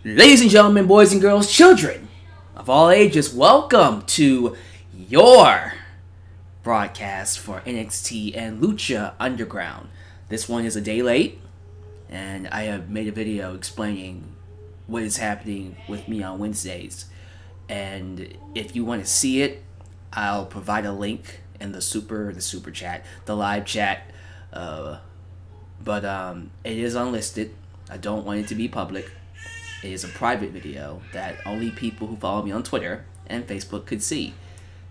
Ladies and gentlemen, boys and girls, children of all ages, welcome to your broadcast for NXT and Lucha Underground. This one is a day late, and I have made a video explaining what is happening with me on Wednesdays. And if you want to see it, I'll provide a link in the super chat, the live chat. But it is unlisted. I don't want it to be public. It is a private video that only people who follow me on Twitter and Facebook could see.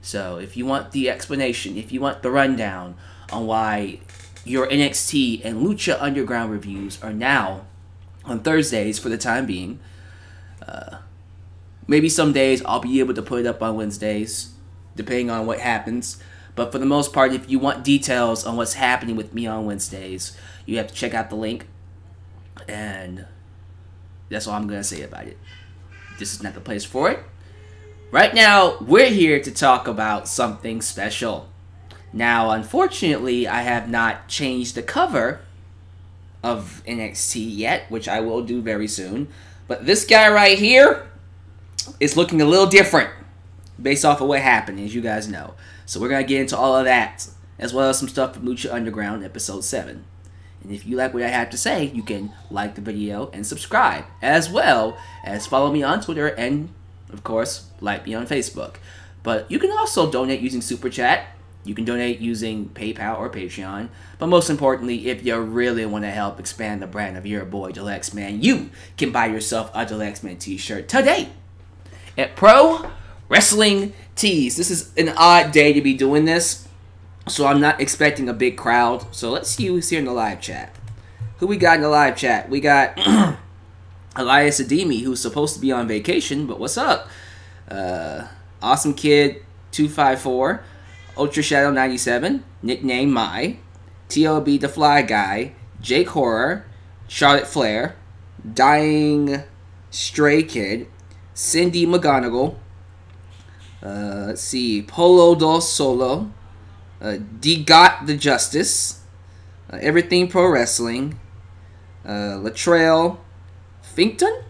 So if you want the explanation, if you want the rundown on why your NXT and Lucha Underground reviews are now on Thursdays for the time being, maybe some days I'll be able to put it up on Wednesdays, depending on what happens. But for the most part, if you want details on what's happening with me on Wednesdays, you have to check out the link. And that's all I'm going to say about it. This is not the place for it. Right now, we're here to talk about something special. Now, unfortunately, I have not changed the cover of NXT yet, which I will do very soon. But this guy right here is looking a little different based off of what happened, as you guys know. So we're going to get into all of that, as well as some stuff from Lucha Underground Episode 7. And if you like what I have to say, you can like the video and subscribe, as well as follow me on Twitter and, of course, like me on Facebook. But you can also donate using Super Chat. You can donate using PayPal or Patreon. But most importantly, if you really want to help expand the brand of your boy, Alyx Man, you can buy yourself a Alyx Man t-shirt today at Pro Wrestling Tees. This is an odd day to be doing this, so I'm not expecting a big crowd. So let's see who's here in the live chat. Who we got in the live chat? We got Elias Ademi, who's supposed to be on vacation, but what's up? Awesome Kid 254, Ultra Shadow 97, nickname Mai, TLB the Fly Guy, Jake Horror, Charlotte Flair, Dying Stray Kid, Cindy McGonigal, let's see, Polo Dos Solo, D-Got the Justice, Everything Pro Wrestling, Latrell Finkton?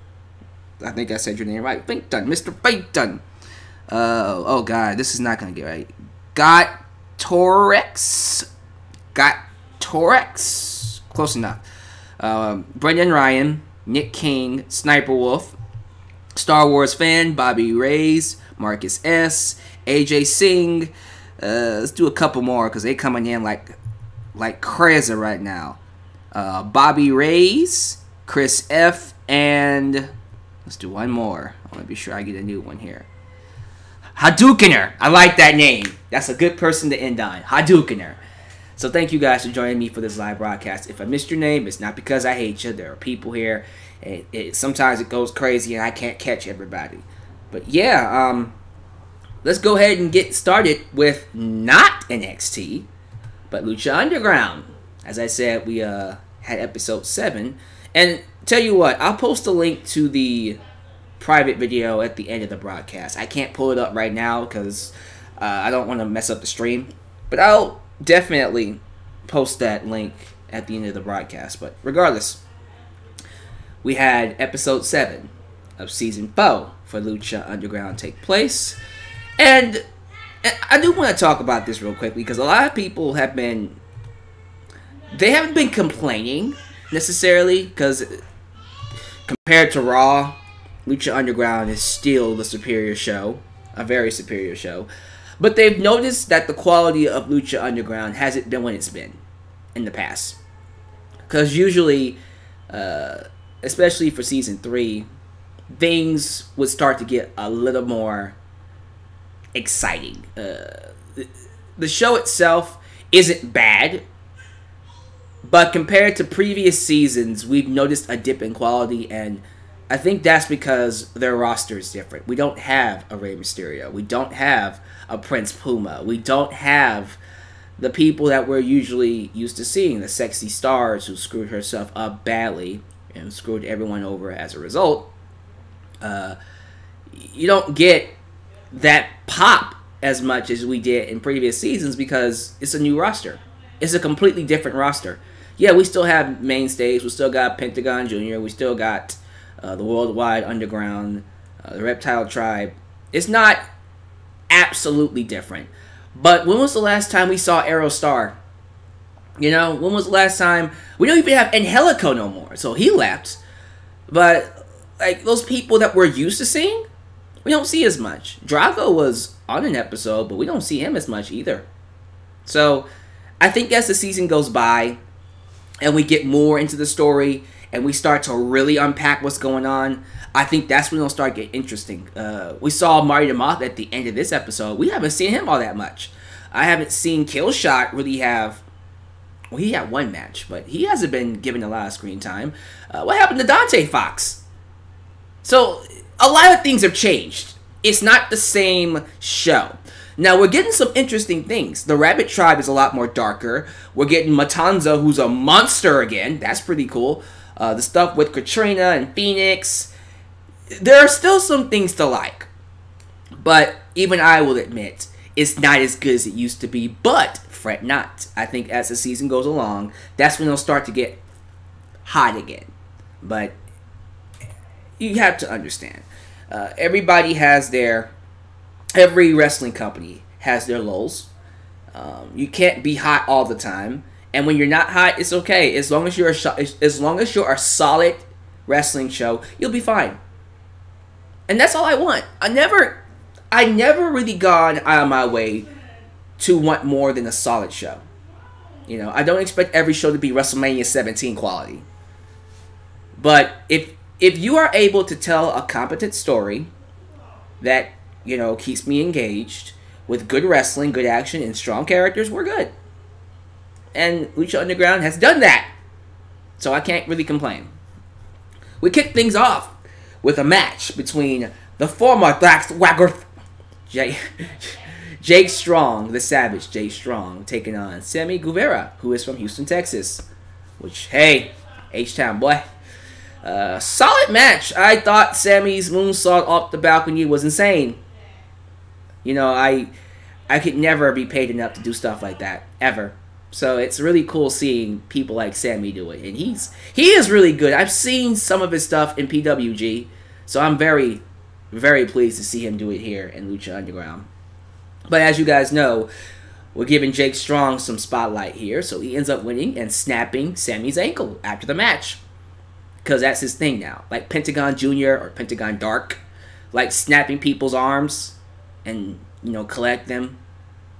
I think I said your name right. Finkton, Mr. Finkton. Oh god, this is not gonna get right. Got Torex. Close enough. Brendan Ryan, Nick King, Sniper Wolf, Star Wars Fan, Bobby Reyes, Marcus S, AJ Singh. Let's do a couple more because they coming in like crazy right now. Bobby Reyes, Chris F, and let's do one more. I want to be sure I get a new one here. Hadoukener. I like that name. That's a good person to end on. Hadoukener. So thank you guys for joining me for this live broadcast. If I missed your name, it's not because I hate you. There are people here. Sometimes it goes crazy and I can't catch everybody. But yeah, let's go ahead and get started with not NXT, but Lucha Underground. As I said, we had episode 7. And tell you what, I'll post a link to the private video at the end of the broadcast. I can't pull it up right now because I don't want to mess up the stream. But I'll definitely post that link at the end of the broadcast. But regardless, we had episode 7 of season 4 for Lucha Underground take place. And I do want to talk about this real quickly because a lot of people have been, they haven't been complaining necessarily because compared to Raw, Lucha Underground is still the superior show, a very superior show. But they've noticed that the quality of Lucha Underground hasn't been what it's been in the past. Because usually, especially for season 3, things would start to get a little more exciting. The show itself isn't bad, but compared to previous seasons, we've noticed a dip in quality, and I think that's because their roster is different. We don't have a Rey Mysterio. We don't have a Prince Puma. We don't have the people that we're usually used to seeing, the sexy stars who screwed herself up badly and screwed everyone over as a result. You don't get that pop as much as we did in previous seasons because it's a new roster. It's a completely different roster. Yeah, we still have mainstays. We still got Pentagon Jr. We still got the Worldwide Underground, the Reptile Tribe. It's not absolutely different. But when was the last time we saw Aerostar? You know, when was the last time? We don't even have Angelico no more, so he left. But, like, those people that we're used to seeing, we don't see as much. Drago was on an episode, but we don't see him as much either. So, I think as the season goes by, and we get more into the story, and we start to really unpack what's going on, I think that's when it'll start getting interesting. We saw Marty the Moth at the end of this episode. We haven't seen him all that much. I haven't seen Killshot really have... Well, he had one match, but he hasn't been given a lot of screen time. What happened to Dante Fox? So, a lot of things have changed. It's not the same show. Now, we're getting some interesting things. The Rabbit Tribe is a lot more darker. We're getting Matanza, who's a monster again. That's pretty cool. The stuff with Katrina and Phoenix. There are still some things to like. But even I will admit, it's not as good as it used to be. But fret not. I think as the season goes along, that's when it'll start to get hot again. But you have to understand. Everybody has their... Every wrestling company has their lulls. You can't be hot all the time. And when you're not hot, it's okay. As long as you're a solid wrestling show, you'll be fine. And that's all I want. I never really gone out of my way to want more than a solid show. You know, I don't expect every show to be WrestleMania 17 quality. But if you are able to tell a competent story that, you know, keeps me engaged with good wrestling, good action, and strong characters, we're good. And Lucha Underground has done that. So I can't really complain. We kicked things off with a match between the former Black Swagger Jake Strong, the Savage Jake Strong, taking on Sammy Guevara, who is from Houston, Texas. Which, hey, H-Town boy. Solid match. I thought Sammy's moonsault off the balcony was insane. You know, I could never be paid enough to do stuff like that, ever. So it's really cool seeing people like Sammy do it. And he is really good. I've seen some of his stuff in PWG. So I'm very, very pleased to see him do it here in Lucha Underground. But as you guys know, we're giving Jake Strong some spotlight here. So he ends up winning and snapping Sammy's ankle after the match. Because that's his thing now. Like Pentagon Jr. or Pentagon Dark. Like snapping people's arms and, you know, collect them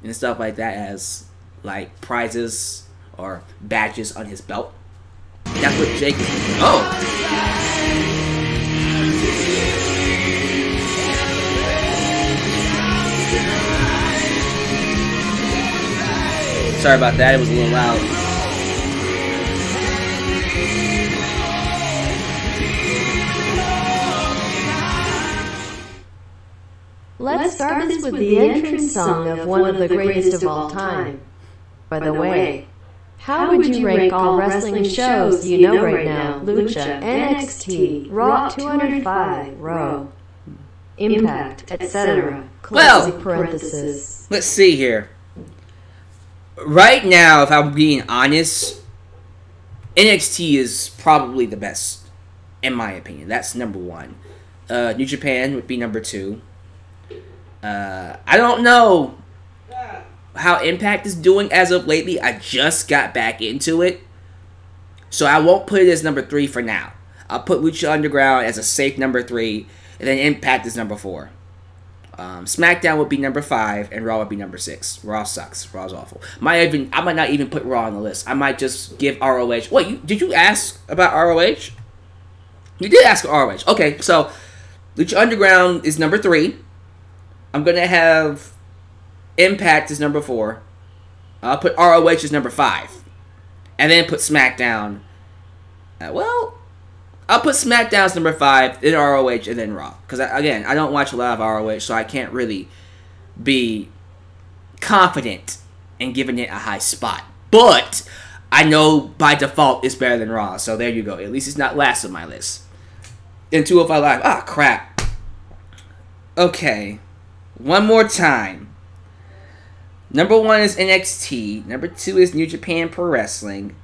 and stuff like that as like prizes or badges on his belt. That's what Jake is doing. Oh! Sorry about that, it was a little loud. Let's start this with the entrance song of one of the greatest of all time. By the way, how would you rank all wrestling shows you know right now? Lucha, NXT, Raw 205, Raw, Impact, etc. Well, parenthesis. Let's see here. Right now, if I'm being honest, NXT is probably the best, in my opinion. That's number one. New Japan would be number two. I don't know how Impact is doing as of lately. I just got back into it, so I won't put it as number 3 for now. I'll put Lucha Underground as a safe number 3, and then Impact is number 4. SmackDown would be number 5, and Raw would be number 6. Raw sucks. Raw's awful. I might not even put Raw on the list. I might just give ROH. Wait, did you ask about ROH? You did ask ROH. Okay, so Lucha Underground is number 3. I'm gonna have Impact as number 4. I'll put ROH as number 5. And then put SmackDown. I'll put SmackDown as number 5, then ROH, and then Raw. Because, again, I don't watch a lot of ROH, so I can't really be confident in giving it a high spot. But I know by default it's better than Raw, so there you go. At least it's not last on my list. Then 205 Live. Ah, crap. Okay. One more time. Number 1 is NXT. Number 2 is New Japan Pro Wrestling.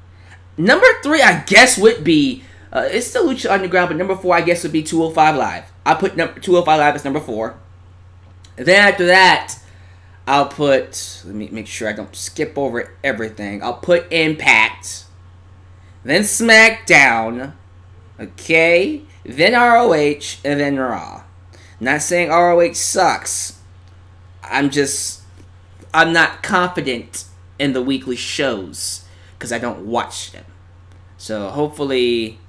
Number 3, I guess, would be It's still Lucha Underground, but number 4, I guess, would be 205 Live. I put 205 Live as number 4. Then after that, I'll put, let me make sure I don't skip over everything. I'll put Impact, then SmackDown, okay, then ROH, and then Raw. Not saying ROH sucks. I'm not confident in the weekly shows because I don't watch them. So hopefully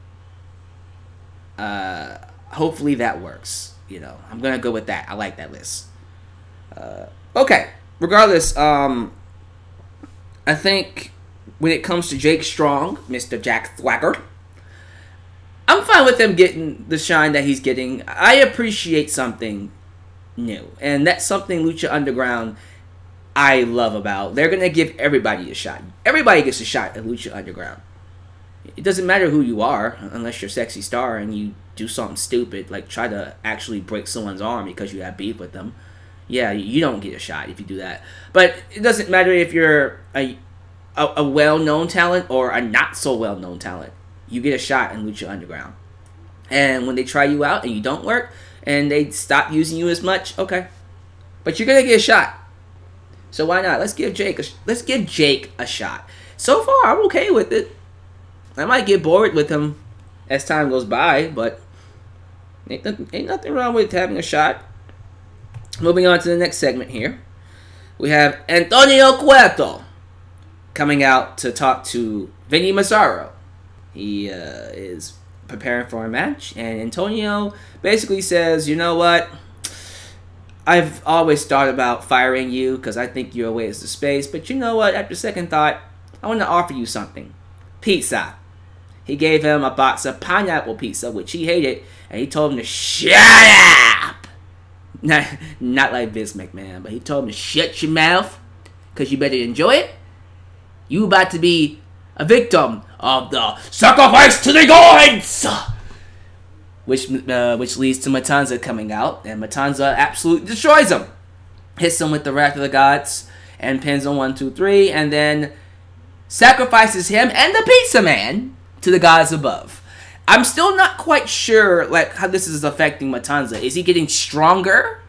that works. You know, I'm gonna go with that. I like that list. Okay. Regardless, I think when it comes to Jake Strong, Mr. Jack Swagger, I'm fine with him getting the shine that he's getting. I appreciate something new, and that's something Lucha Underground I love about. They're gonna give everybody a shot. Everybody gets a shot at Lucha Underground. It doesn't matter who you are, unless you're a sexy star and you do something stupid, like try to actually break someone's arm because you have beef with them. Yeah, you don't get a shot if you do that. But it doesn't matter if you're a well-known talent or a not-so-well-known talent. You get a shot in Lucha Underground. And when they try you out and you don't work, and they stop using you as much, okay. But you're going to get a shot. So why not? Let's give Jake a shot. So far, I'm okay with it. I might get bored with him as time goes by, but ain't nothing wrong with having a shot. Moving on to the next segment here. We have Antonio Cueto coming out to talk to Vinny Mazzaro. He is preparing for a match, and Antonio basically says, you know what? I've always thought about firing you because I think you're a waste of space, but you know what? After second thought, I want to offer you something. Pizza. He gave him a box of pineapple pizza, which he hated, and he told him to shut up. Not like Vince McMahon, but he told him to shut your mouth because you better enjoy it. You about to be a victim of the sacrifice to the gods, which leads to Matanza coming out, and Matanza absolutely destroys him, hits him with the Wrath of the Gods, and pins him 1, 2, 3, and then sacrifices him and the Pizza Man to the gods above. I'm still not quite sure like how this is affecting Matanza. Is he getting stronger?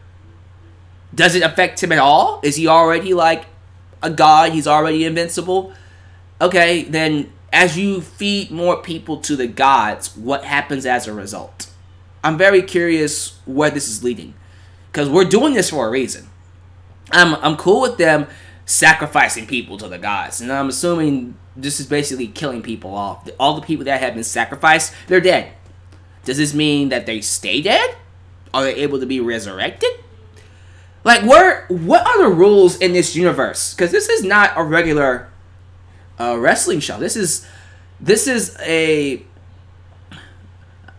Does it affect him at all? Is he already like a god? He's already invincible? Okay, then as you feed more people to the gods, what happens as a result? I'm very curious where this is leading. Because we're doing this for a reason. I'm cool with them sacrificing people to the gods. And I'm assuming this is basically killing people off. All the people that have been sacrificed, they're dead. Does this mean that they stay dead? Are they able to be resurrected? Like, what are the rules in this universe? Because this is not a regular wrestling show. This is a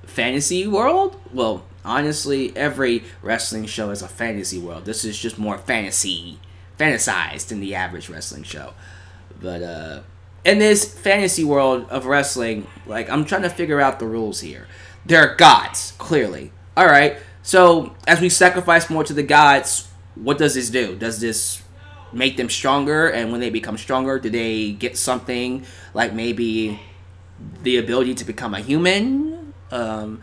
fantasy world. Well, honestly, every wrestling show is a fantasy world. This is just more fantasized than the average wrestling show. But in this fantasy world of wrestling, like, I'm trying to figure out the rules here. They're gods, clearly. Alright, so as we sacrifice more to the gods, what does this do? Does this make them stronger? And when they become stronger, do they get something like maybe the ability to become a human? And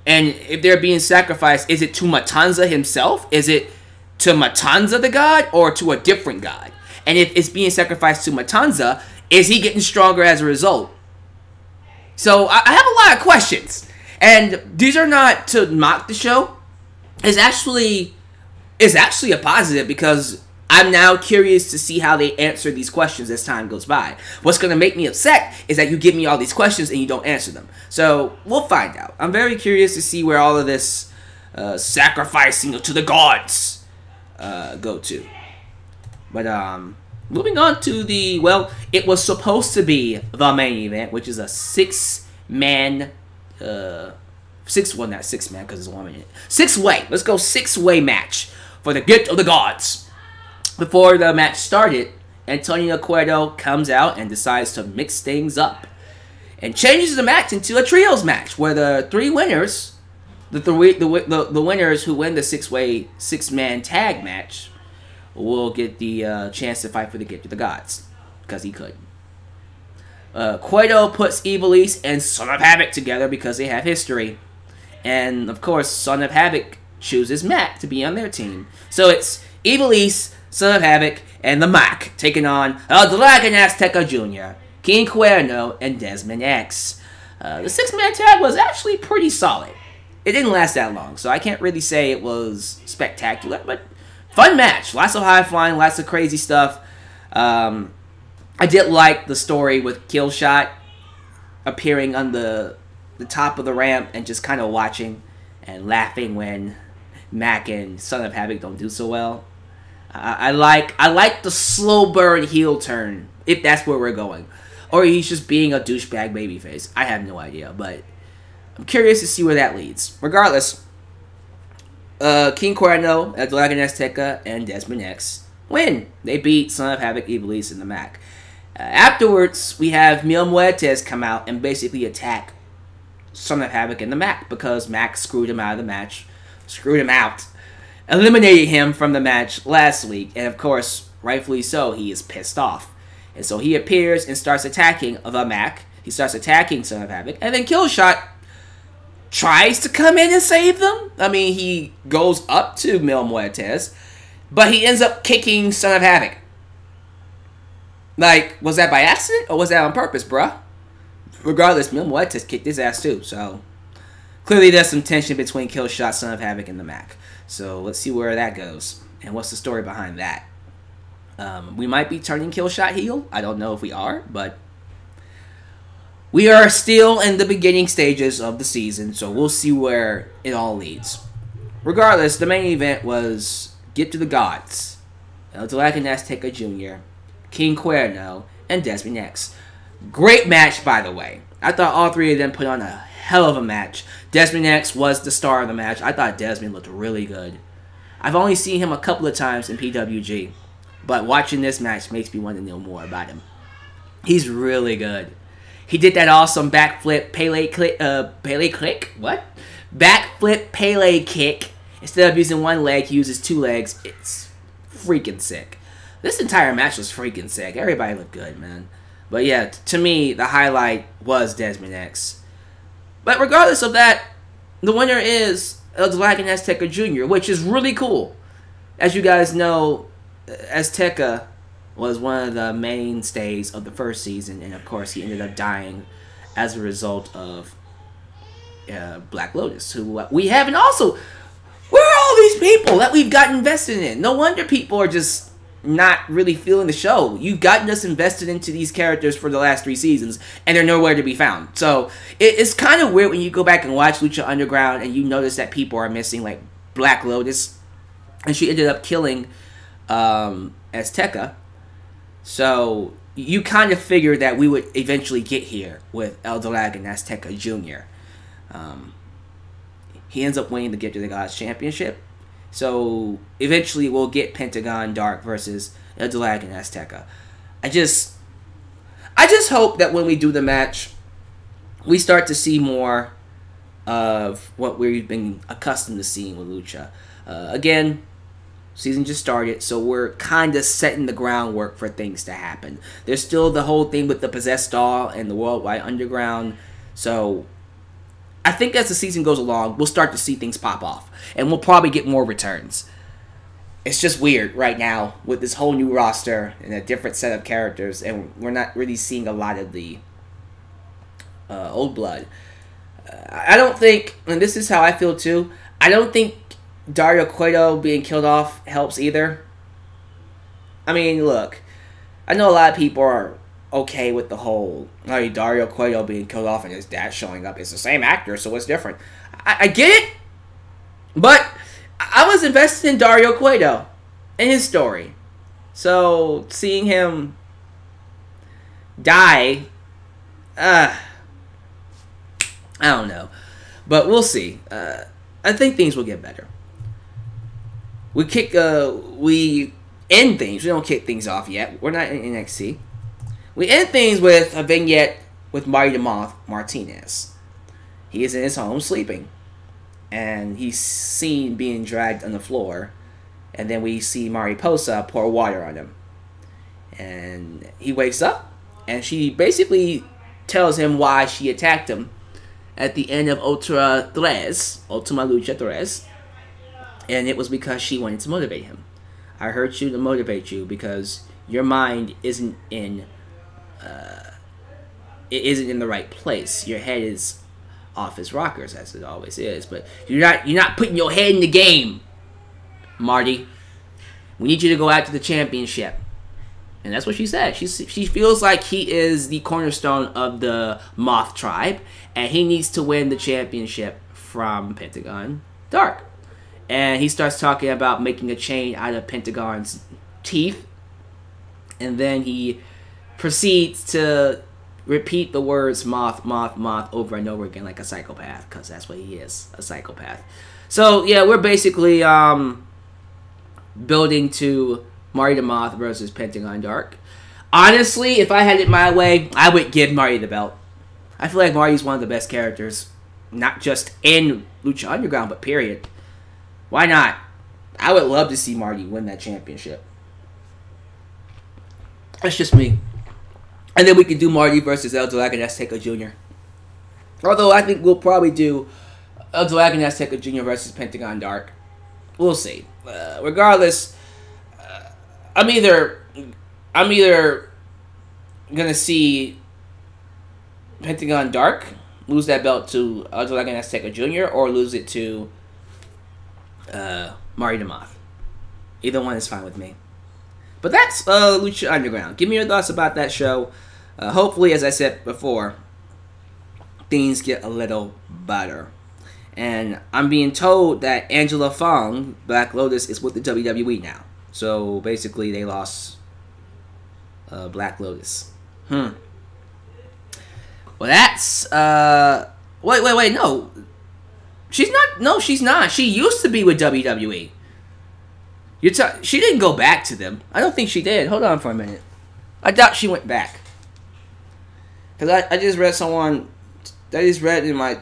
if they're being sacrificed, is it to Matanza himself? Is it to Matanza the god or to a different god? And if it's being sacrificed to Matanza, is he getting stronger as a result? So I have a lot of questions. And these are not to mock the show. It's actually a positive because I'm now curious to see how they answer these questions as time goes by. What's going to make me upset is that you give me all these questions and you don't answer them. So we'll find out. I'm very curious to see where all of this sacrificing to the gods go to. But moving on to the, well, it was supposed to be the main event, which is a six-way. Let's go six-way match for the gift of the gods. Before the match started, Antonio Cueto comes out and decides to mix things up and changes the match into a trios match where the three winners, the winners who win the six-man tag match will get the chance to fight for the gift of the gods, because he could. Cueto puts Ivelisse and Son of Havoc together because they have history. And, of course, Son of Havoc chooses Mac to be on their team. So it's Ivelisse, Son of Havoc, and the Mac taking on El Dragon Azteca Jr., King Cuerno, and Desmond X. The six-man tag was actually pretty solid. It didn't last that long, so I can't really say it was spectacular, but fun match. Lots of high-flying, lots of crazy stuff. I did like the story with Killshot appearing on the top of the ramp and just kind of watching and laughing when Mac and Son of Havoc don't do so well. I like the slow burn heel turn, if that's where we're going. Or he's just being a douchebag babyface. I have no idea, but I'm curious to see where that leads. Regardless, King Cuerno, El Dragon Azteca, and Desmond X win. They beat Son of Havoc, Ivelisse, and the Mac. Afterwards, we have Mil Muertes come out and basically attack Son of Havoc and the Mac because Mac screwed him out of the match. Screwed him out. Eliminated him from the match last week. And of course, rightfully so, he is pissed off. And so he appears and starts attacking the Mac. He starts attacking Son of Havoc. And then Killshot tries to come in and save them. I mean, he goes up to Mil Muertes, but he ends up kicking Son of Havoc. Like, was that by accident or was that on purpose, bruh? Regardless, Mil Muertes kicked his ass too. So clearly there's some tension between Killshot, Son of Havoc, and the Mac. So let's see where that goes. And what's the story behind that? We might be turning Killshot heel. I don't know if we are, but we are still in the beginning stages of the season, so we'll see where it all leads. Regardless, the main event was Get to the Gods. El Dragon Azteca Jr., King Cuerno, and Desmond X. Great match, by the way. I thought all three of them put on a hell of a match. Desmond X was the star of the match. I thought Desmond looked really good. I've only seen him a couple of times in PWG, but watching this match makes me want to know more about him. He's really good. He did that awesome backflip backflip Pele kick. Instead of using one leg, he uses two legs. It's freaking sick. This entire match was freaking sick. Everybody looked good, man. But yeah, to me, the highlight was Desmond X. But regardless of that, the winner is El Dragon Azteca Jr., which is really cool. As you guys know, Azteca was one of the mainstays of the first season, and of course he ended up dying as a result of Black Lotus, who we haven't also... Where are all these people that we've gotten invested in? No wonder people are just not really feeling the show. You've gotten us invested into these characters for the last 3 seasons, and they're nowhere to be found. So it's kind of weird when you go back and watch Lucha Underground and you notice that people are missing, like Black Lotus, and she ended up killing Azteca. So you kind of figured that we would eventually get here with El Dragon Azteca Jr. He ends up winning the Gift of the Gods Championship. So eventually we'll get Pentagon Dark versus El Dragon Azteca. I just hope that when we do the match, we start to see more of what we've been accustomed to seeing with Lucha. Again, season just started, so we're kind of setting the groundwork for things to happen. There's still the whole thing with the Possessed Doll and the Worldwide Underground. So I think as the season goes along, we'll start to see things pop off. And we'll probably get more returns. It's just weird right now with this whole new roster and a different set of characters. And we're not really seeing a lot of the old blood. I don't think, and this is how I feel too, I don't think Dario Cueto being killed off helps either. I mean, look, I know a lot of people are okay with the whole Dario Cueto being killed off and his dad showing up. It's the same actor, so what's different? I get it, but I was invested in Dario Cueto and his story. So seeing him die, I don't know, but we'll see. I think things will get better. We end things. We don't kick things off yet. We're not in NXT. We end things with a vignette with Marty the Moth Martinez. He is in his home sleeping, and he's seen being dragged on the floor, and then we see Mariposa pour water on him, and he wakes up, And she basically tells him why she attacked him at the end of Ultima Lucha 3. And it was because she wanted to motivate him. I hurt you to motivate you because your mind isn't in the right place. Your head is off its rockers, as it always is. But you're not putting your head in the game, Marty. We need you to go after the championship. And that's what she said. She feels like he is the cornerstone of the Moth tribe, and he needs to win the championship from Pentagon Dark. And he starts talking about making a chain out of Pentagon's teeth. And then he proceeds to repeat the words moth, moth, moth over and over again like a psychopath. Because that's what he is, a psychopath. So, yeah, we're basically building to Marty the Moth versus Pentagon Dark. Honestly, if I had it my way, I would give Marty the belt. I feel like Marty's one of the best characters. Not just in Lucha Underground, but period. Why not? I would love to see Marty win that championship. That's just me. And then we can do Marty versus El Dragon Azteca Jr. Although I think we'll probably do El Dragon Azteca Jr. versus Pentagon Dark. We'll see. Regardless, I'm either gonna see Pentagon Dark lose that belt to El Dragon Azteca Jr. or lose it to Marty the Moth. Either one is fine with me. But that's Lucha Underground. Give me your thoughts about that show. Hopefully, as I said before, things get a little better. And I'm being told that Angela Fong, Black Lotus, is with the WWE now. So basically, they lost Black Lotus. Well, that's wait, no. She's not. No, she's not. She used to be with WWE. She didn't go back to them. I don't think she did. Hold on for a minute. I doubt she went back. Because I just read someone. I just read in my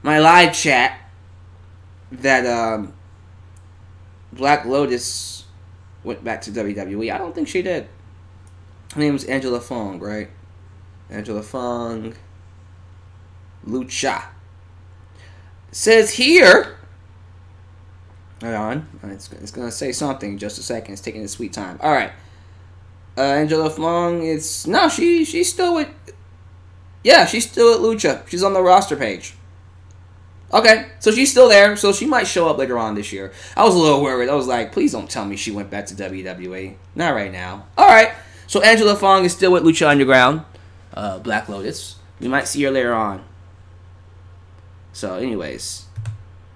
my live chat, that Black Lotus went back to WWE. I don't think she did. Her name was Angela Fong, right? Angela Fong. Lucha. It says here. Hold on. It's going to say something in just a second. It's taking its sweet time. Alright. Angela Fong is... No, she's still with... Yeah, she's still at Lucha. She's on the roster page. Okay, so she's still there. So she might show up later on this year. I was a little worried. I was like, please don't tell me she went back to WWE. Not right now. Alright. So Angela Fong is still with Lucha Underground. Black Lotus. We might see her later on. So, anyways,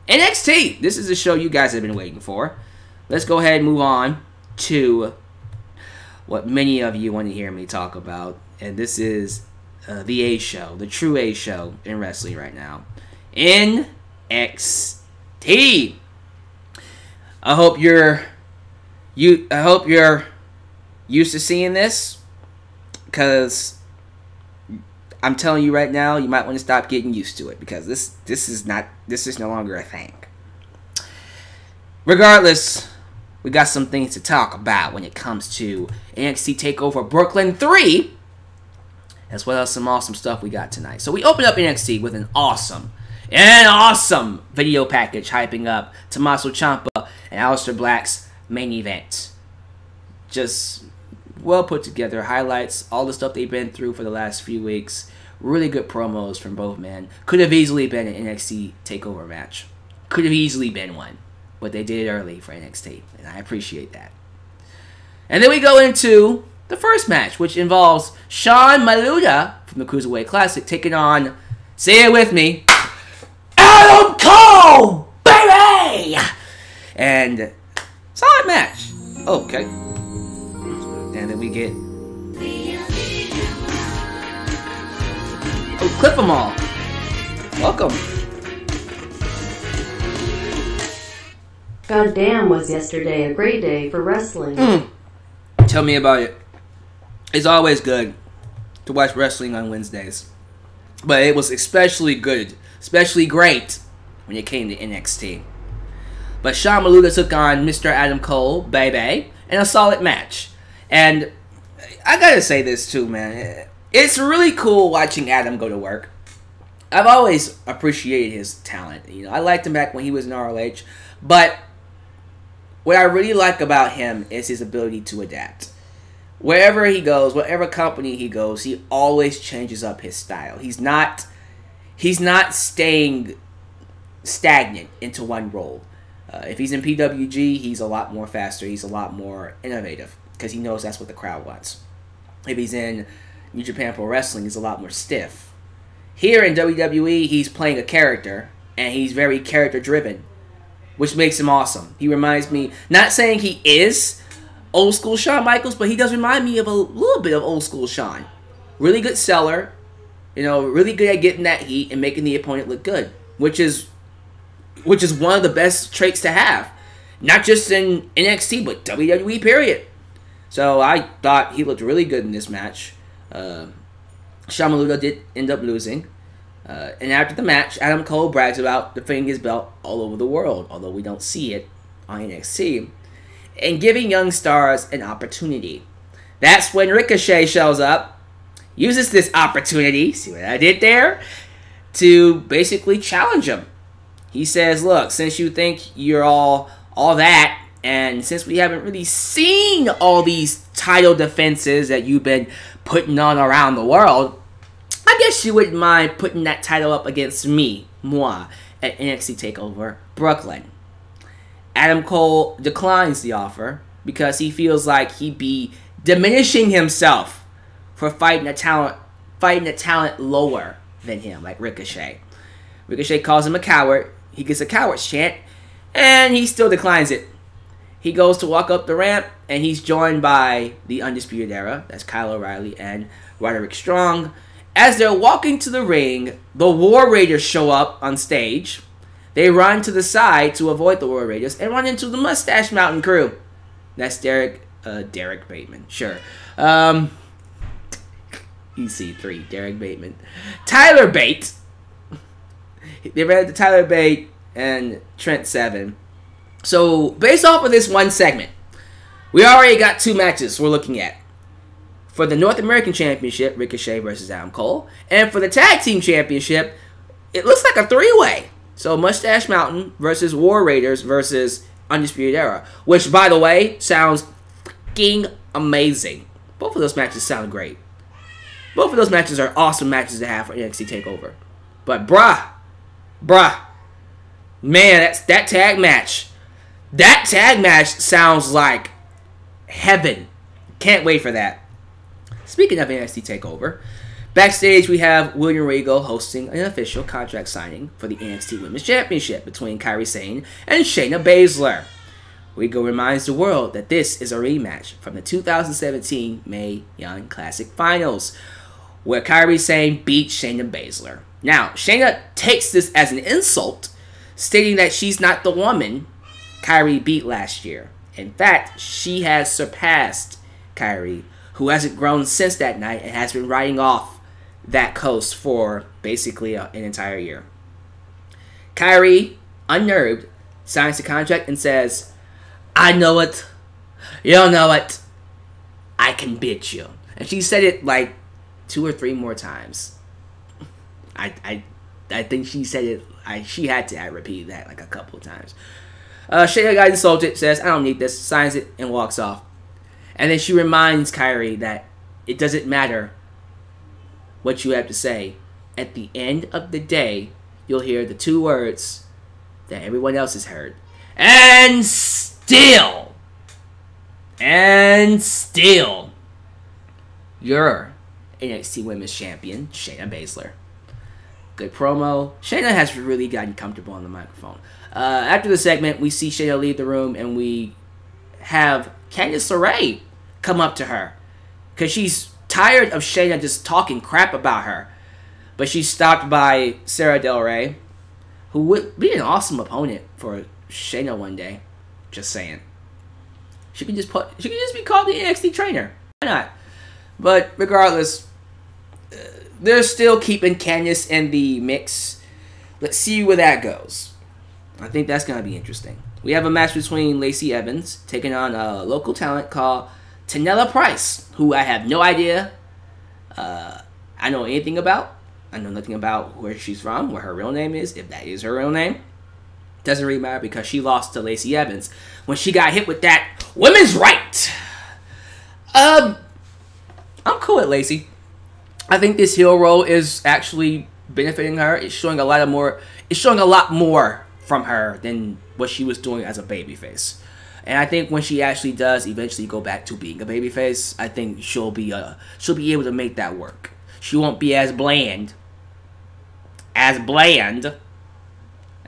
NXT. This is the show you guys have been waiting for. Let's go ahead and move on to what many of you want to hear me talk about. And this is the A show, the true A show in wrestling right now. NXT. I hope you're used to seeing this, because I'm telling you right now, you might want to stop getting used to it, because this is no longer a thing. Regardless, we got some things to talk about when it comes to NXT Takeover Brooklyn 3, as well as some awesome stuff we got tonight. So we open up NXT with an awesome video package hyping up Tommaso Ciampa and Aleister Black's main event. Just well put together, highlights all the stuff they've been through for the last few weeks. Really good promos from both men. Could have easily been an NXT Takeover match. Could have easily been one. But they did it early for NXT, and I appreciate that. And then we go into the first match, which involves Sean Maluda from the Cruiserweight Classic taking on, say it with me, Adam Cole, baby! And solid match. Okay. And then we get... Oh, clip them all. Welcome. Goddamn, was yesterday a great day for wrestling. Tell me about it. It's always good to watch wrestling on Wednesdays. But it was especially good, especially great when it came to NXT. But Sean Maluda took on Mr. Adam Cole, baby, in a solid match. And I gotta say this too, man. It's really cool watching Adam go to work. I've always appreciated his talent. You know, I liked him back when he was in ROH, but what I really like about him is his ability to adapt. Wherever he goes, whatever company he goes, he always changes up his style. He's not staying stagnant into one role. If he's in PWG, he's a lot more faster. He's a lot more innovative because he knows that's what the crowd wants. If he's in New Japan Pro Wrestling, he's a lot more stiff. Here in WWE, he's playing a character, and he's very character-driven, which makes him awesome. He reminds me, not saying he is old school Shawn Michaels, but he does remind me of a little bit of old school Shawn. Really good seller, you know, really good at getting that heat and making the opponent look good, which is one of the best traits to have. Not just in NXT, but WWE, period. So I thought he looked really good in this match. Shamaluda did end up losing. And after the match, Adam Cole brags about defending his belt all over the world, although we don't see it on NXT, and giving young stars an opportunity. That's when Ricochet shows up, uses this opportunity, see what I did there, to basically challenge him. He says, look, since you think you're all that, and since we haven't really seen all these title defenses that you've been putting on around the world, I guess you wouldn't mind putting that title up against me, moi, at NXT TakeOver Brooklyn. Adam Cole declines the offer because he feels like he'd be diminishing himself for fighting a talent lower than him, like Ricochet. Ricochet calls him a coward. He gets a coward's chant, and he still declines it. He goes to walk up the ramp, and he's joined by the Undisputed Era. That's Kyle O'Reilly and Roderick Strong. As they're walking to the ring, the War Raiders show up on stage. They run to the side to avoid the War Raiders and run into the Mustache Mountain crew. That's Derek Bateman. Sure. EC3, Derek Bateman. Tyler Bate. They ran into Tyler Bate and Trent Seven. So, based off of this one segment, we already got two matches we're looking at. For the North American Championship, Ricochet versus Adam Cole. And for the Tag Team Championship, it looks like a three-way. So, Mustache Mountain versus War Raiders versus Undisputed Era. Which, by the way, sounds fucking amazing. Both of those matches sound great. Both of those matches are awesome matches to have for NXT TakeOver. But, bruh, man, that tag match. That tag match sounds like heaven. Can't wait for that. Speaking of NXT TakeOver, backstage we have William Regal hosting an official contract signing for the NXT Women's Championship between Kairi Sane and Shayna Baszler. Regal reminds the world that this is a rematch from the 2017 Mae Young Classic Finals, where Kairi Sane beat Shayna Baszler. Now, Shayna takes this as an insult, stating that she's not the woman Kairi beat last year. In fact, she has surpassed Kairi, who hasn't grown since that night and has been riding off that coast for basically an entire year. Kairi, unnerved, signs the contract and says, I know it. You'll know it. I can beat you. And she said it like 2 or 3 more times. I think she said it. She had to repeat that like a couple of times. Shayna got insulted, says, I don't need this, signs it, and walks off. And then she reminds Kairi that it doesn't matter what you have to say. At the end of the day, you'll hear the 2 words that everyone else has heard. And still, you're NXT Women's Champion, Shayna Baszler. Good promo. Shayna has really gotten comfortable on the microphone. After the segment, we see Shayna leave the room, and we have Candice LeRae come up to her because she's tired of Shayna just talking crap about her. But she's stopped by Sarah Del Rey, who would be an awesome opponent for Shayna one day. Just saying. She can just be called the NXT trainer. Why not? But regardless, they're still keeping Candice in the mix. Let's see where that goes. I think that's going to be interesting. We have a match between Lacey Evans taking on a local talent called Tanella Price, who I have no idea I know anything about. I know nothing about where she's from, what her real name is, if that is her real name. Doesn't really matter because she lost to Lacey Evans when she got hit with that women's right. I'm cool with Lacey. I think this heel role is actually benefiting her. It's showing a lot more. It's showing a lot more from her than what she was doing as a babyface. And I think when she actually does eventually go back to being a babyface, I think she'll be able to make that work. She won't be as bland as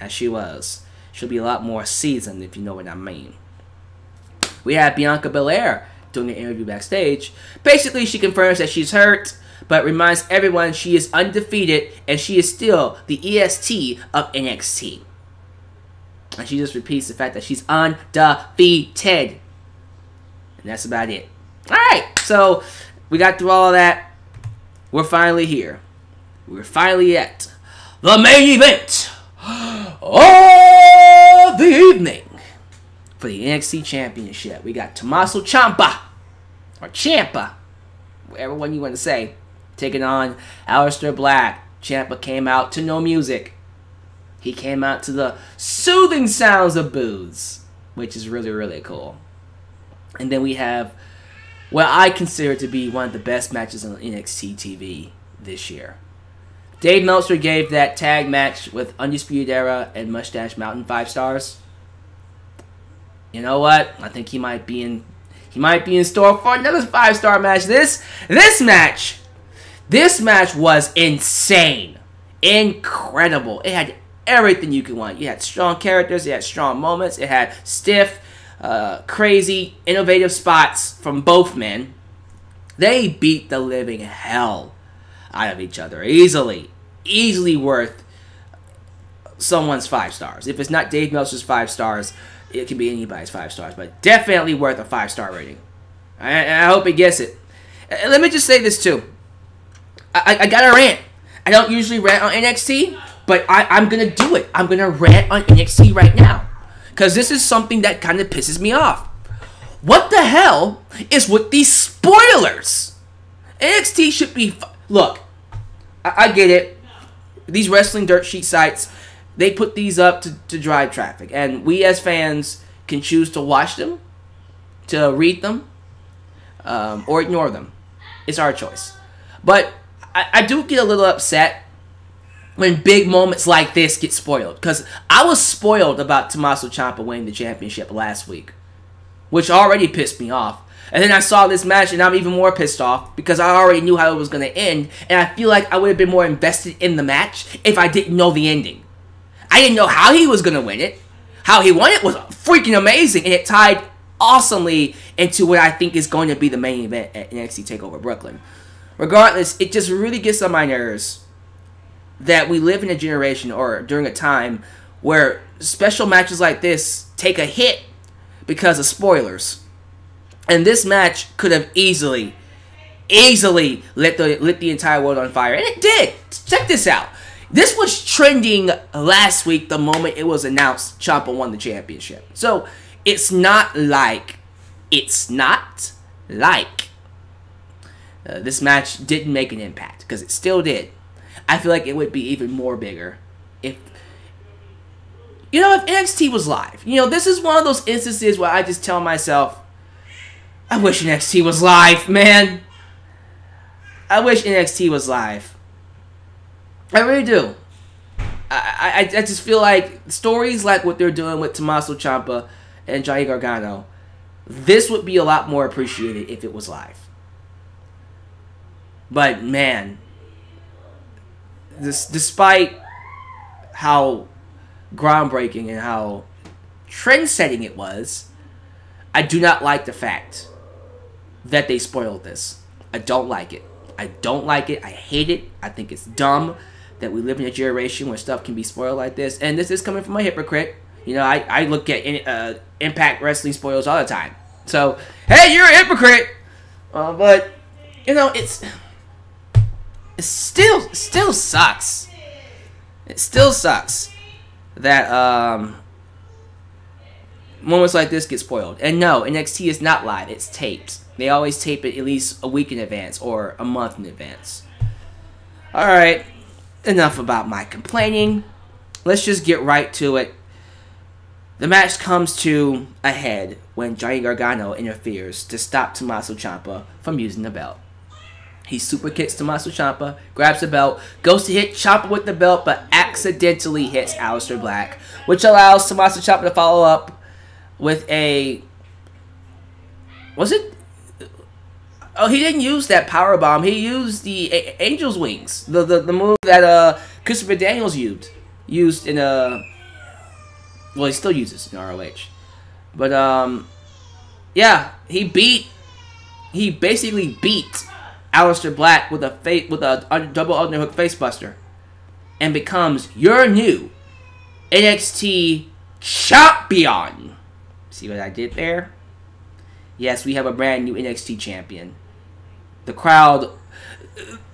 she was. She'll be a lot more seasoned, if you know what I mean. We have Bianca Belair doing an interview backstage. Basically, she confirms that she's hurt, but reminds everyone she is undefeated and she is still the EST of NXT. And she just repeats the fact that she's undefeated. And that's about it. Alright, so we got through all of that. We're finally here. We're finally at the main event of the evening for the NXT Championship. We got Tommaso Ciampa, or Ciampa, whatever one you want to say, taking on Aleister Black. Ciampa came out to no music. He came out to the soothing sounds of booze, which is really, really cool. And then we have what I consider to be one of the best matches on NXT TV this year. Dave Meltzer gave that tag match with Undisputed Era and Mustache Mountain 5 stars. You know what? I think he might be in store for another 5-star match. This match was insane, incredible. It had everything you could want. You had strong characters, it had strong moments, it had stiff, crazy, innovative spots from both men. They beat the living hell out of each other. Easily worth someone's 5 stars. If it's not Dave Meltzer's 5 stars, it can be anybody's 5 stars, but definitely worth a 5-star rating. I hope he gets it. Let me just say this too. I got a rant. I don't usually rant on NXT, but I'm going to do it. I'm going to rant on NXT right now. Because this is something that kind of pisses me off. What the hell is with these spoilers? NXT should be... Look, I get it. These wrestling dirt sheet sites, they put these up to drive traffic. And we as fans can choose to watch them, to read them, or ignore them. It's our choice. But I do get a little upset when big moments like this get spoiled. Because I was spoiled about Tommaso Ciampa winning the championship last week, which already pissed me off. And then I saw this match and I'm even more pissed off because I already knew how it was going to end. And I feel like I would have been more invested in the match if I didn't know the ending. I didn't know how he was going to win it. How he won it was freaking amazing. And it tied awesomely into what I think is going to be the main event at NXT TakeOver Brooklyn. Regardless, it just really gets on my nerves that we live in a generation or during a time where special matches like this take a hit because of spoilers. And this match could have easily lit the entire world on fire. And it did. Check this out. This was trending last week the moment it was announced Ciampa won the championship. So it's not like this match didn't make an impact, because it still did. I feel like it would be even more bigger if NXT was live. This is one of those instances where I just tell myself, I wish NXT was live, man. I wish NXT was live. I really do. I just feel like stories like what they're doing with Tommaso Ciampa and Johnny Gargano, this would be a lot more appreciated if it was live. But man, despite how groundbreaking and how trend-setting it was, I do not like the fact that they spoiled this. I don't like it. I don't like it. I hate it. I think it's dumb that we live in a generation where stuff can be spoiled like this. And this is coming from a hypocrite. I look at Impact Wrestling spoilers all the time. So, hey, you're a hypocrite. But, it still sucks. It still sucks that moments like this get spoiled. And no, NXT is not live. It's taped. They always tape it at least a week in advance or a month in advance. Alright, enough about my complaining. Let's just get right to it. The match comes to a head when Johnny Gargano interferes to stop Tommaso Ciampa from using the belt. He super kicks Tommaso Ciampa, grabs the belt, goes to hit Ciampa with the belt, but accidentally hits Aleister Black, which allows Tommaso Ciampa to follow up with a... Was it? Oh, he didn't use that powerbomb. He used the Angel's Wings, the move that Christopher Daniels used in a... Well, he still uses in ROH. But, yeah, he basically beat Aleister Black with a double underhook facebuster and becomes your new NXT champion. See what I did there? Yes, we have a brand new NXT champion. The crowd,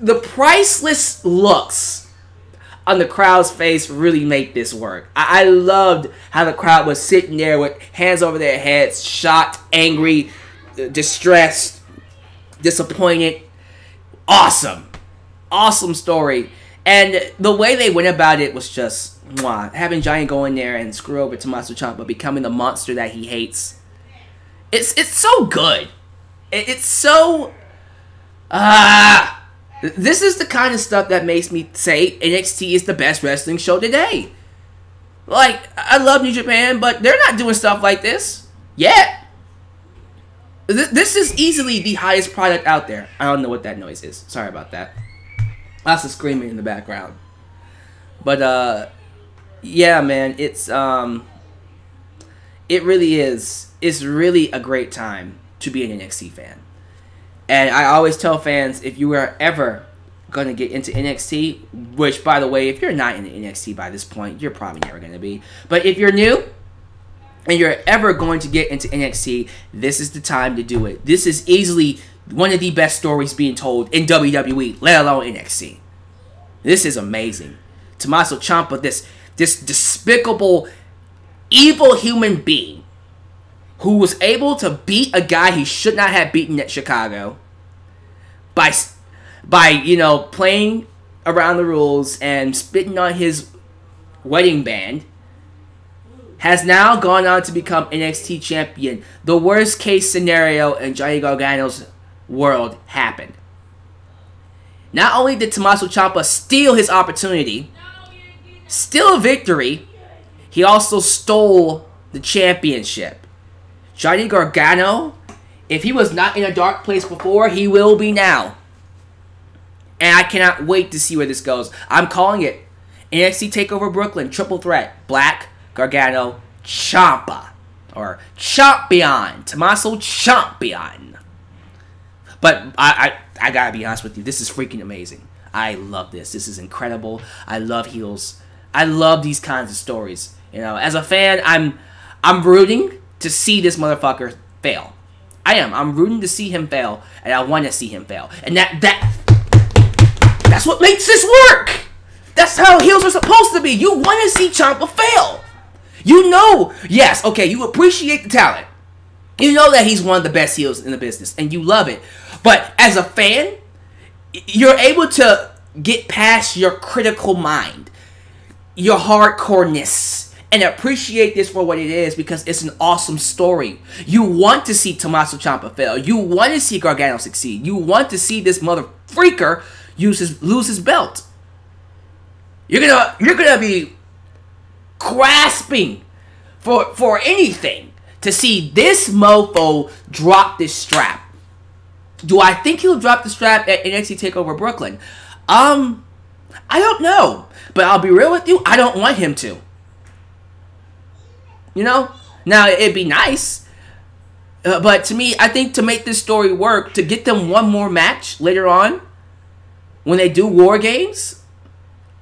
the priceless looks on the crowd's face really make this work. I loved how the crowd was sitting there with hands over their heads, shocked, angry, distressed, disappointed. Awesome. Awesome story. And the way they went about it was just, mwah. Having Johnny go in there and screw over Tommaso Ciampa, becoming the monster that he hates. It's so good. It's so... This is the kind of stuff that makes me say NXT is the best wrestling show today. Like, I love New Japan, but they're not doing stuff like this yet. This is easily the highest product out there. I don't know what that noise is. Sorry about that. Lots of screaming in the background. But, yeah, man, it's, it really is. It's really a great time to be an NXT fan. And I always tell fans, if you are ever going to get into NXT, which, by the way, if you're not in NXT by this point, you're probably never going to be. But if you're new and you're ever going to get into NXT, this is the time to do it. This is easily one of the best stories being told in WWE, let alone NXT. This is amazing. Tommaso Ciampa, this despicable, evil human being who was able to beat a guy he should not have beaten at Chicago by you know, playing around the rules and spitting on his wedding band, has now gone on to become NXT champion. The worst case scenario in Johnny Gargano's world happened. Not only did Tommaso Ciampa steal his opportunity, steal a victory, he also stole the championship. Johnny Gargano, if he was not in a dark place before, he will be now. And I cannot wait to see where this goes. I'm calling it NXT TakeOver Brooklyn, triple threat. Black, Gargano, Ciampa. Or Champion. Tommaso Champion. But I gotta be honest with you, this is freaking amazing. I love this. This is incredible. I love heels. I love these kinds of stories. You know, as a fan, I'm rooting to see this motherfucker fail. I am. I'm rooting to see him fail, and I want to see him fail. And that's what makes this work. That's how heels are supposed to be. You want to see Ciampa fail. You know, yes, okay, you appreciate the talent. You know that he's one of the best heels in the business, and you love it. But as a fan, you're able to get past your critical mind, your hardcoreness, and appreciate this for what it is, because it's an awesome story. You want to see Tommaso Ciampa fail. You want to see Gargano succeed. You want to see this mother freaker lose his belt. You're gonna be grasping for anything to see this mofo drop this strap. Do I think he'll drop the strap at NXT TakeOver Brooklyn? I don't know, but I'll be real with you. I don't want him to. You know? Now, it'd be nice. But to me, I think to make this story work, to get them one more match later on, when they do War Games,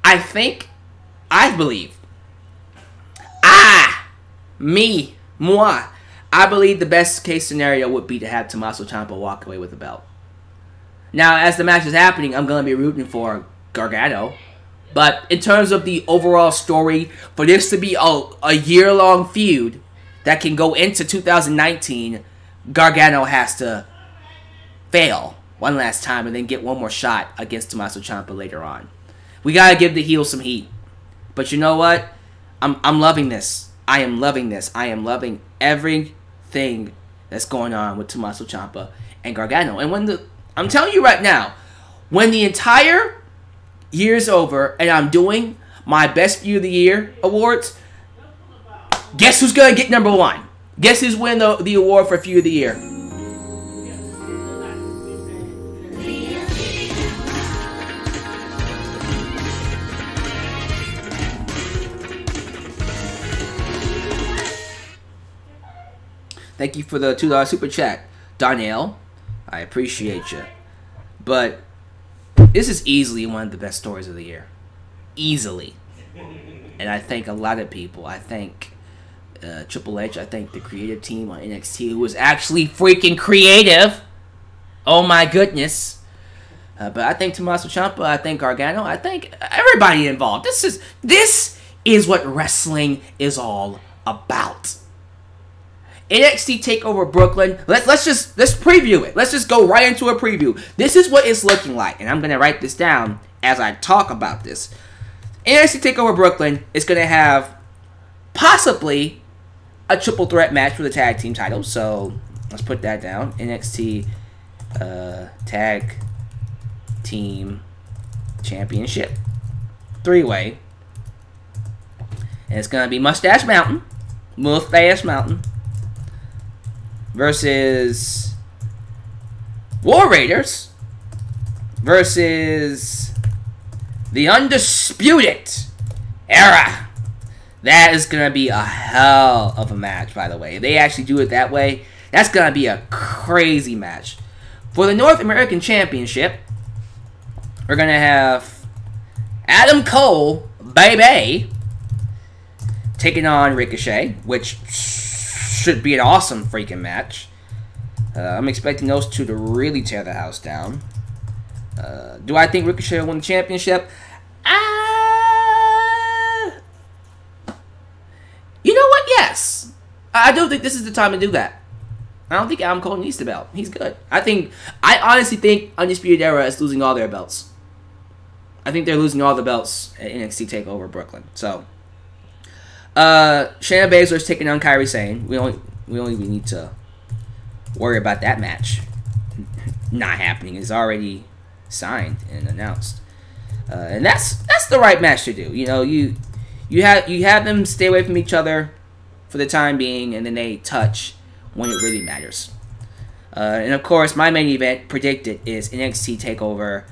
I believe, I believe the best case scenario would be to have Tommaso Ciampa walk away with the belt. Now, as the match is happening, I'm going to be rooting for Gargano. But in terms of the overall story, for this to be a year-long feud, that can go into 2019, Gargano has to fail one last time and then get one more shot against Tommaso Ciampa later on. We gotta give the heel some heat. But you know what? I'm loving this. I am loving this. I am loving everything that's going on with Tommaso Ciampa and Gargano. And I'm telling you right now, when the entire year's over and I'm doing my Best Feud of the Year awards, guess who's gonna get number one? Guess who's winning the award for Feud of the Year? Thank you for the $2 super chat, Darnell. I appreciate you. But this is easily one of the best stories of the year. Easily. And I thank a lot of people. I thank Triple H. I thank the creative team on NXT, who was actually freaking creative. Oh my goodness. But I thank Tommaso Ciampa. I thank Gargano. I thank everybody involved. This is what wrestling is all about. NXT Takeover Brooklyn. Let's preview it. Let's just go right into a preview. This is what it's looking like, and I'm gonna write this down as I talk about this. NXT Takeover Brooklyn is gonna have possibly a triple threat match for the tag team titles. So let's put that down. NXT Tag Team Championship 3-way, and it's gonna be Mustache Mountain versus War Raiders versus the Undisputed Era. That is going to be a hell of a match, by the way. If they actually do it that way, that's going to be a crazy match. For the North American Championship, we're going to have Adam Cole, baby, taking on Ricochet, which should be an awesome freaking match. I'm expecting those two to really tear the house down. Do I think Ricochet will win the championship? You know what? Yes. I do think this is the time to do that. I don't think Adam Cole needs the belt. He's good. I honestly think Undisputed Era is losing all their belts. I think they're losing all the belts at NXT TakeOver Brooklyn. So, Shayna Baszler's taking on Kairi Sane. We only need to worry about that match not happening. It's already signed and announced, and that's the right match to do. You know, you have them stay away from each other for the time being, and then they touch when it really matters. And of course, my main event predicted is NXT Takeover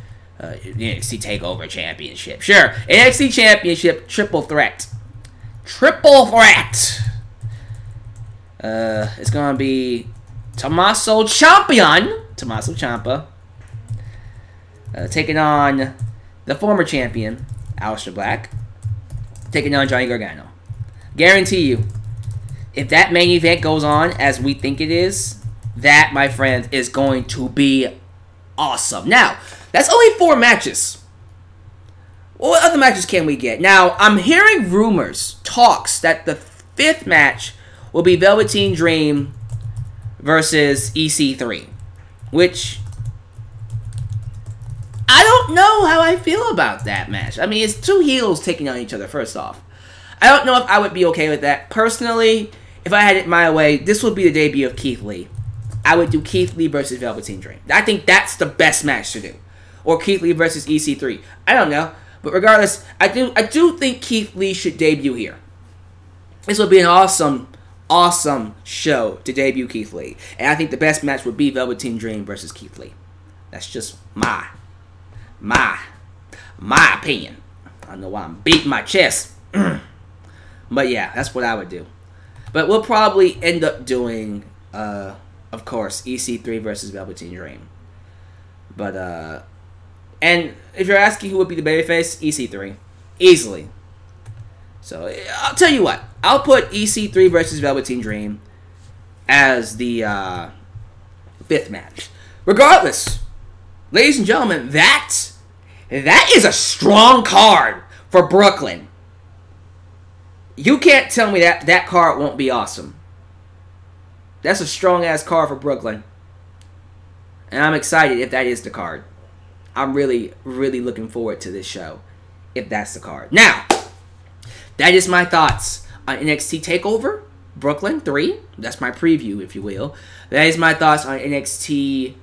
Championship. Sure, NXT Championship triple threat. Triple threat. It's gonna be Tommaso Ciampa, taking on the former champion Aleister Black, taking on Johnny Gargano. Guarantee you, if that main event goes on as we think it is, that, my friend, is going to be awesome. Now, that's only 4 matches. What other matches can we get? Now, I'm hearing talks that the 5th match will be Velveteen Dream versus EC3, which I don't know how I feel about that match. I mean, it's 2 heels taking on each other, first off. I don't know if I would be okay with that. Personally, if I had it my way, this would be the debut of Keith Lee. I would do Keith Lee versus Velveteen Dream. I think that's the best match to do. Or Keith Lee versus EC3. I don't know. But regardless, I do think Keith Lee should debut here. This would be an awesome show to debut Keith Lee. And I think the best match would be Velveteen Dream versus Keith Lee. That's just my opinion. I don't know why I'm beating my chest. But yeah, that's what I would do. But we'll probably end up doing, of course, EC3 versus Velveteen Dream. But, and if you're asking who would be the babyface, EC3. Easily. So, I'll tell you what. I'll put EC3 versus Velveteen Dream as the 5th match. Regardless, ladies and gentlemen, that is a strong card for Brooklyn. You can't tell me that card won't be awesome. That's a strong-ass card for Brooklyn. And I'm excited if that is the card. I'm really, really looking forward to this show, if that's the card. Now, that is my thoughts on NXT TakeOver Brooklyn 3. That's my preview, if you will. That is my thoughts on NXT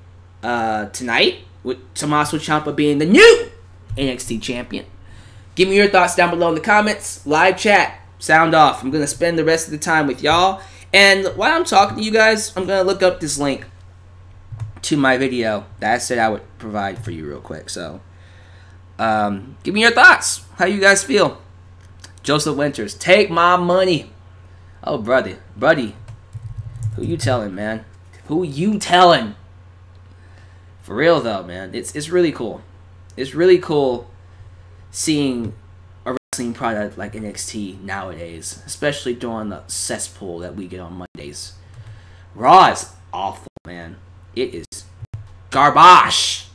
tonight, with Tommaso Ciampa being the new NXT champion. Give me your thoughts down below in the comments. Live chat, sound off. I'm going to spend the rest of the time with y'all. And while I'm talking to you guys, I'm going to look up this link to my video that I said I would provide for you real quick. So, give me your thoughts. How you guys feel? Joseph Winters, take my money. Oh, buddy. Who you telling, man? Who you telling? For real, though, man. It's really cool. It's really cool seeing a wrestling product like NXT nowadays, especially during the cesspool that we get on Mondays. Raw is awful, man. It is garbage.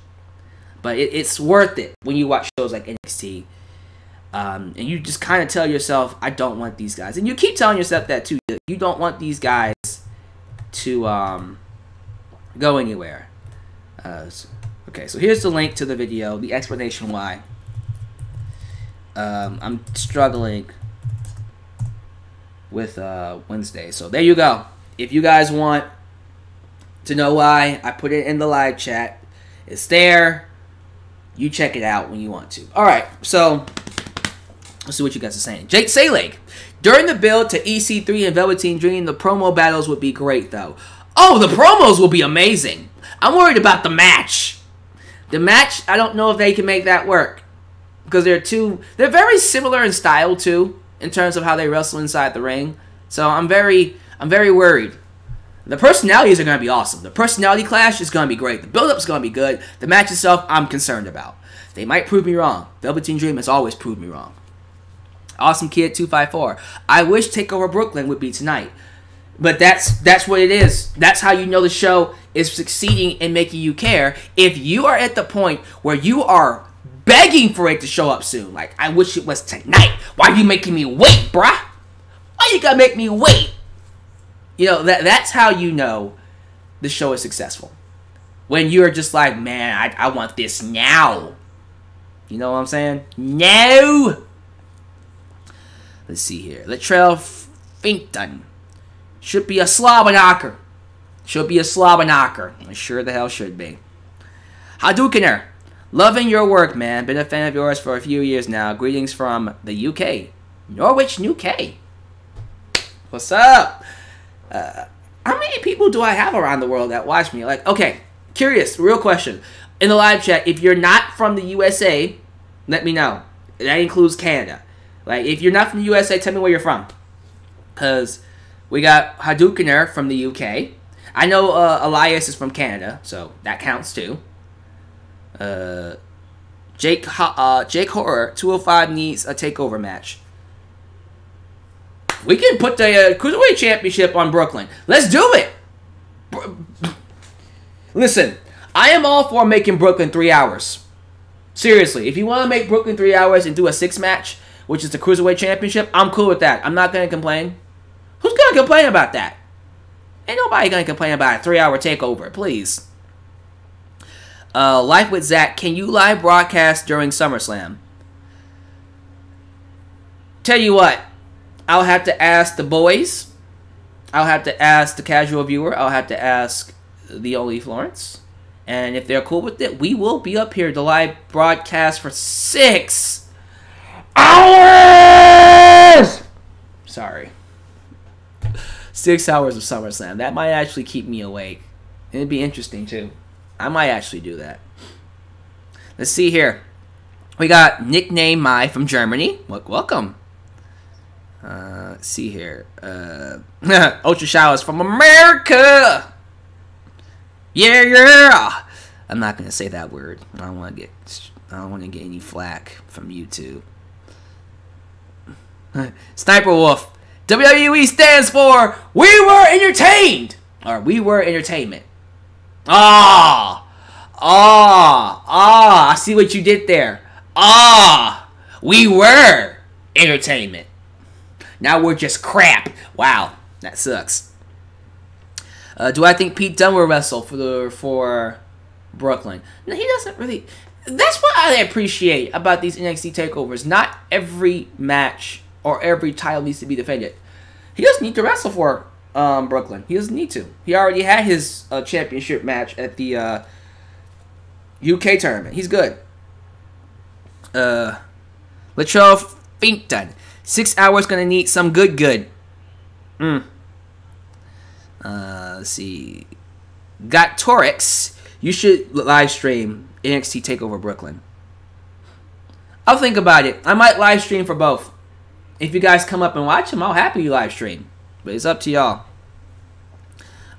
But it's worth it when you watch shows like NXT. And you just kind of tell yourself, I don't want these guys. And you keep telling yourself that too. You don't want these guys to go anywhere. Okay, so here's the link to the video, the explanation why. I'm struggling with Wednesday. So there you go. If you guys want to know why, I put it in the live chat. It's there. You check it out when you want to. Alright, so let's see what you guys are saying. Jake Saleg. During the build to EC3 and Velveteen Dream, the promo battles would be great, though. Oh, the promos will be amazing. I'm worried about the match. The match, I don't know if they can make that work. Because they're very similar in style, too, in terms of how they wrestle inside the ring. So I'm very worried. The personalities are going to be awesome. The personality clash is going to be great. The build-up is going to be good. The match itself, I'm concerned about. They might prove me wrong. Velveteen Dream has always proved me wrong. Awesome Kid 254. I wish TakeOver Brooklyn would be tonight. But that's what it is. That's how you know the show is succeeding in making you care. If you are at the point where you are begging for it to show up soon. Like, I wish it was tonight. Why are you making me wait, bruh? Why you gotta make me wait? You know, that's how you know the show is successful. When you're just like, man, I want this now. You know what I'm saying? No! Let's see here. Latrell Finton. Should be a slobber knocker. Should be a slobber knocker. I sure the hell should be. Hadoukener. Loving your work, man. Been a fan of yours for a few years now. Greetings from the UK. Norwich, UK. What's up? How many people do I have around the world that watch me? Like, okay, curious, real question. In the live chat, if you're not from the USA, let me know. That includes Canada. Like, if you're not from the USA, tell me where you're from. Because we got Hadoukener from the UK. I know Elias is from Canada, so that counts too. Jake Horror 205 needs a takeover match. We can put the Cruiserweight Championship on Brooklyn. Let's do it! Listen, I am all for making Brooklyn 3 hours. Seriously, if you want to make Brooklyn 3 hours and do a 6-match, which is the Cruiserweight Championship, I'm cool with that. I'm not going to complain. Who's going to complain about that? Ain't nobody going to complain about a 3-hour takeover, please. Life with Zach, can you live broadcast during SummerSlam? Tell you what, I'll have to ask the boys. I'll have to ask the casual viewer. I'll have to ask the Oli Florence. And if they're cool with it, we will be up here to live broadcast for 6 hours! Sorry. 6 hours of SummerSlam. That might actually keep me awake. It'd be interesting, too. I might actually do that. Let's see here. We got Nickname Mai from Germany. Welcome. Let's see here. Ultra Showers from America. Yeah. I'm not gonna say that word. I don't want to get any flack from YouTube. Sniper Wolf. WWE stands for We Were Entertained, or We Were Entertainment. I see what you did there. We were entertainment. Now we're just crap. Wow, that sucks. Do I think Pete Dunne will wrestle for Brooklyn? No, he doesn't really. That's what I appreciate about these NXT takeovers. Not every match or every title needs to be defended. He doesn't need to wrestle for Brooklyn. He doesn't need to. He already had his championship match at the UK tournament. He's good. Latrell Finkton. 6 hours gonna need some good. Let's see. Got Torix. You should live stream NXT Takeover Brooklyn. I'll think about it. I might live stream for both. If you guys come up and watch them, I'll happily live stream. But it's up to y'all.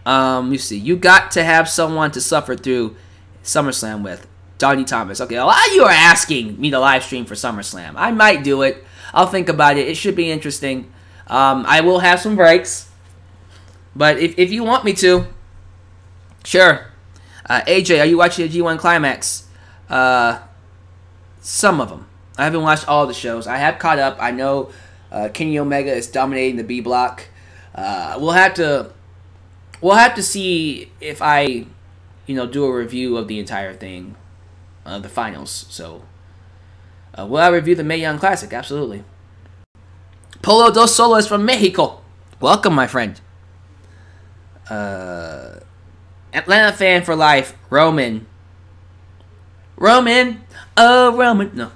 Let me see. You got to have someone to suffer through SummerSlam with. Donnie Thomas. Okay, a lot of you are asking me to live stream for SummerSlam. I might do it. I'll think about it. It should be interesting. I will have some breaks. But if you want me to, sure. AJ, are you watching the G1 Climax? Some of them. I haven't watched all the shows. I have caught up. I know Kenny Omega is dominating the B block. We'll have to see if I, do a review of the entire thing, the finals. So, will I review the Mae Young Classic? Absolutely. Polo dos Solos from Mexico. Welcome, my friend. Atlanta fan for life. Roman. Oh, Roman. No.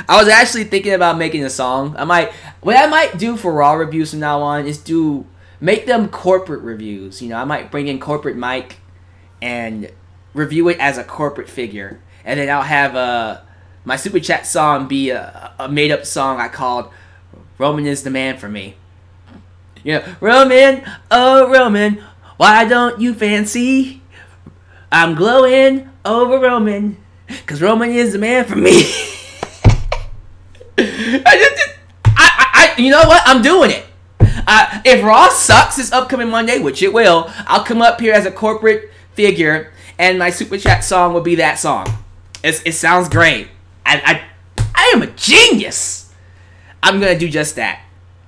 I was actually thinking about making a song. What I might do for Raw reviews from now on is make them corporate reviews. I might bring in Corporate Mike and review it as a corporate figure. And then I'll have my Super Chat song be a made-up song I called Roman is the Man for Me. Roman, oh Roman, why don't you fancy? I'm glowing over Roman, 'cause Roman is the man for me. You know what? I'm doing it. If Raw sucks this upcoming Monday, which it will, I'll come up here as a corporate figure, and my Super Chat song will be that song. It sounds great. I am a genius. I'm going to do just that.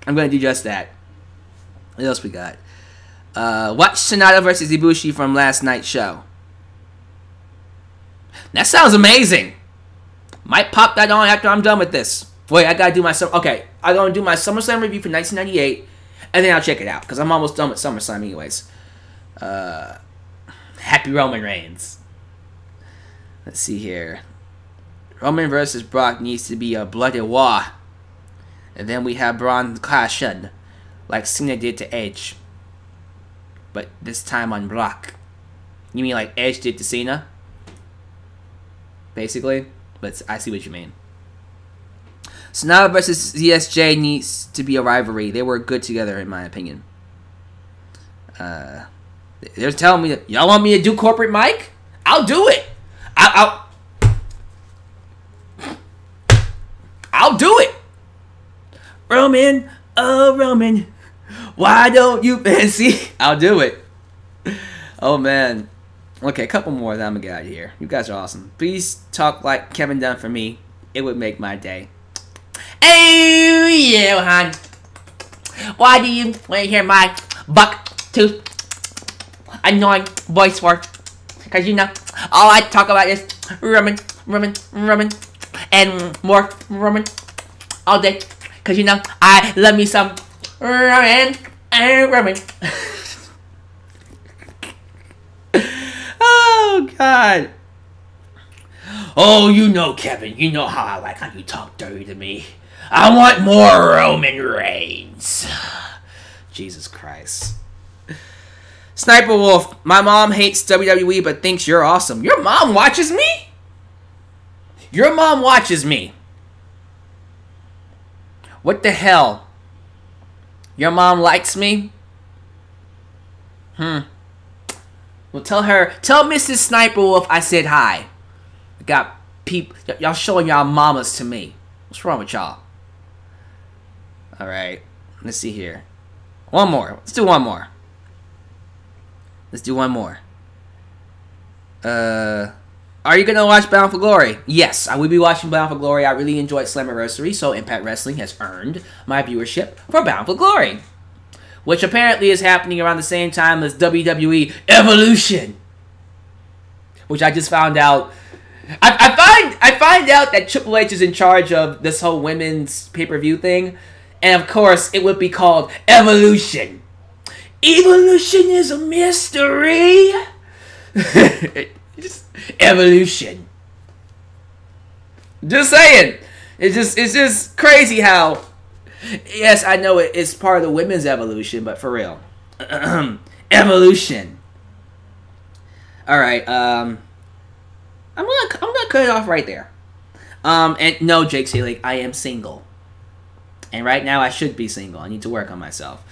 What else we got? Watch Sonata versus Ibushi from last night's show. That sounds amazing. Might pop that on after I'm done with this. Wait, I gotta do my okay. I'm gonna do my SummerSlam review for 1998, and then I'll check it out because I'm almost done with SummerSlam anyways. Happy Roman Reigns. Let's see here. Roman versus Brock needs to be a bloody war, and then we have Braun Cashapp, like Cena did to Edge, but this time on Brock. You mean like Edge did to Cena? Basically, but I see what you mean. Sonata versus ZSJ needs to be a rivalry. They were good together, in my opinion. They're telling me that y'all want me to do Corporate Mike? I'll do it. I'll do it. Roman, oh Roman, why don't you fancy? I'll do it. Oh man. Okay, a couple more, then I'm gonna get out of here. You guys are awesome. Please talk like Kevin Dunn for me. It would make my day. Oh yeah, hon. Why do you want to hear my buck tooth annoying voice for? Because all I talk about is Roman, and more Roman all day. Because I love me some Roman and Roman. Oh, God. Oh, Kevin, you know how I like how you talk dirty to me. I want more Roman Reigns. Jesus Christ. Sniper Wolf, my mom hates WWE but thinks you're awesome. Your mom watches me? Your mom watches me. What the hell? Your mom likes me? Well, tell Mrs. Sniper Wolf I said hi. I got people, y'all showing y'all mamas to me. What's wrong with y'all? Alright, let's see here. One more. Let's do one more. Are you gonna watch Bound for Glory? Yes, I will be watching Bound for Glory. I really enjoyed Slammiversary, so Impact Wrestling has earned my viewership for Bound for Glory. which apparently is happening around the same time as WWE Evolution, which I just found out. I find out that Triple H is in charge of this whole women's pay-per-view thing, and of course it would be called Evolution. Evolution is a mystery. Just Evolution. Just saying. It's just crazy how. Yes, I know it's part of the women's evolution, but for real, Evolution. All right. I'm gonna cut it off right there. And no, Jake Saley, I am single, and right now I should be single. I need to work on myself.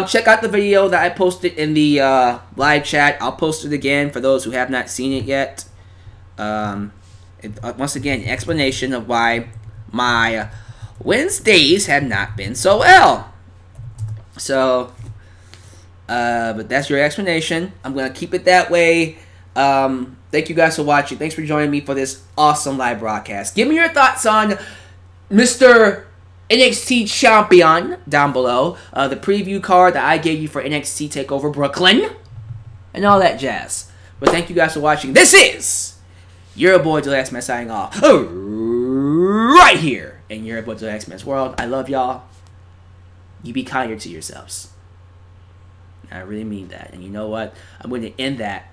Check out the video that I posted in the live chat. I'll post it again for those who have not seen it yet. Once again, explanation of why my Wednesdays have not been so well. So, but that's your explanation. I'm going to keep it that way. Thank you guys for watching. Thanks for joining me for this awesome live broadcast. Give me your thoughts on Mr. NXT Champion down below. The preview card that I gave you for NXT TakeOver Brooklyn. And all that jazz. But thank you guys for watching. This is your boy, the X-Men, signing off. Right here in your boy, the X-Men's world. I love y'all. You be kinder to yourselves. I really mean that. And you know what? I'm going to end that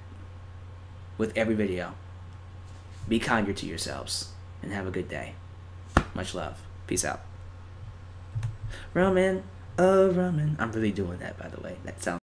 with every video. Be kinder to yourselves. And have a good day. Much love. Peace out. Roman, oh Roman. I'm really doing that, by the way. That sounds